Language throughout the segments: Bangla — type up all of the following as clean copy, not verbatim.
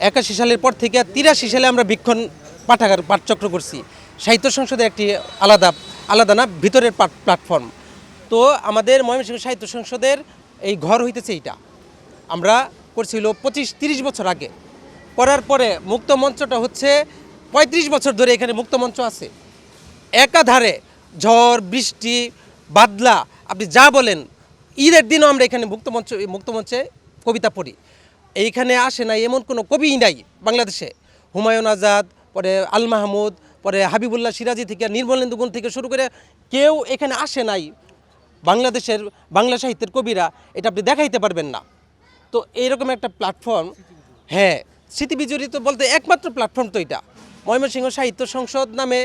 81 সালের পর থেকে 83 সালে আমরা বীক্ষণ পাঠাগার পাঠচক্র করছি। সাহিত্য সংসদের একটি আলাদা না ভিতরের প্ল্যাটফর্ম। তো আমাদের ময়মনসিংহ সাহিত্য সংসদের এই ঘর হইতেছে এইটা। আমরা করছিল 25-30 বছর আগে। করার পরে মুক্ত মঞ্চটা হচ্ছে 35 বছর ধরে এখানে মুক্ত মঞ্চ আছে। একাধারে ঝড় বৃষ্টি বাদলা আপনি যা বলেন, ঈদের দিনও আমরা এখানে মুক্তমঞ্চে কবিতা পড়ি। এইখানে আসে নাই এমন কোনো কবিই নাই বাংলাদেশে। হুমায়ুন আজাদ, পরে আল মাহমুদ, পরে হাবিবুল্লাহ সিরাজি থেকে নির্মলেন্দু গুণ থেকে শুরু করে কেউ এখানে আসে নাই বাংলাদেশের বাংলা সাহিত্যের কবিরা। এটা আপনি দেখাইতে পারবেন না। তো এইরকম একটা প্ল্যাটফর্ম, হ্যাঁ, স্মৃতিবিজড়িত বলতে একমাত্র প্ল্যাটফর্ম তো এটা। ময়মনসিংহ সাহিত্য সংসদ নামে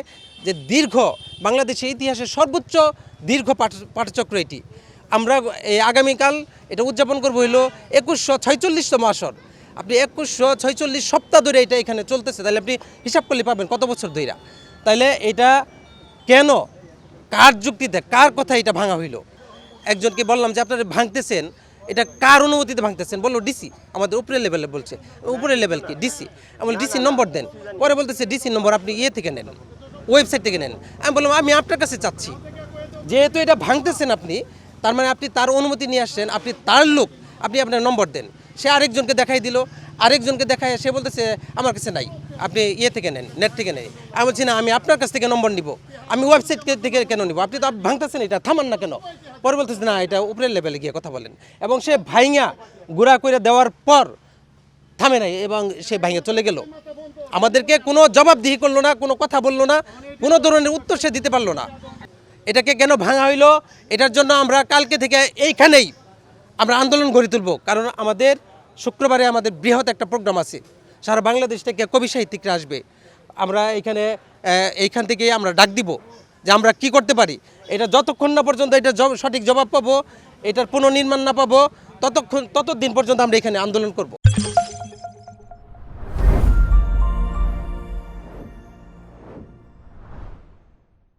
যে দীর্ঘ বাংলাদেশের ইতিহাসের সর্বোচ্চ দীর্ঘ পাঠচক্র এটি। আমরা এই আগামীকাল এটা উদযাপন করবো হইল 2146তম আসর। আপনি 2146 সপ্তাহ ধরে এটা এখানে চলতেছে, তাহলে আপনি হিসাব করলে পাবেন কত বছর ধরে। তাইলে এটা কেন, কার যুক্তিতে, কার কথা এটা ভাঙা হইল? একজনকে বললাম যে আপনারা ভাঙতেছেন, এটা কার অনুমতিতে ভাঙতেছেন? বললো ডিসি, আমাদের উপরের লেভেলে বলছে। উপরের লেভেল কি? ডিসি। আমি বলি ডিসির নম্বর দেন। পরে বলতেছে ডিসির নম্বর আপনি থেকে নেন, ওয়েবসাইট থেকে নেন। আমি বললাম আমি আপনার কাছে চাচ্ছি, যেহেতু এটা ভাঙতেছেন আপনি, তার মানে আপনি তার অনুমতি নিয়ে আসছেন, আপনি তার লোক, আপনি আপনার নম্বর দেন। সে আরেকজনকে দেখাই দিল, আরেকজনকে দেখায় সে বলতেছে আমার কাছে নাই, আপনি থেকে নেন, নেট থেকে নেন। আমি বলছি না, আমি আপনার কাছ থেকে নম্বর নিব, আমি ওয়েবসাইট থেকে কেন নিব? আপনি তো ভাঙতেছেন, এটা থামান না কেন? পরে বলতেছে না, এটা উপরের লেভেলে গিয়ে কথা বলেন। এবং সে ভাইঙা গুঁড়া করে দেওয়ার পর থামে নাই এবং সে ভাইঙা চলে গেল। আমাদেরকে কোনো জবাবদিহি করলো না, কোনো কথা বললো না, কোনো ধরনের উত্তর সে দিতে পারলো না। এটাকে কেন ভাঙা হইলো, এটার জন্য আমরা কালকে থেকে এইখানেই আমরা আন্দোলন গড়ে তুলব। কারণ আমাদের শুক্রবারে আমাদের বৃহৎ একটা প্রোগ্রাম আছে, সারা বাংলাদেশ থেকে কবি সাহিত্যিকরা আসবে। আমরা এইখান থেকে আমরা ডাক দিব যে আমরা কি করতে পারি। এটা যতক্ষণ না পর্যন্ত এটা সঠিক জবাব পাবো, এটার পুনর্নির্মাণ না পাবো, ততদিন পর্যন্ত আমরা এখানে আন্দোলন করব।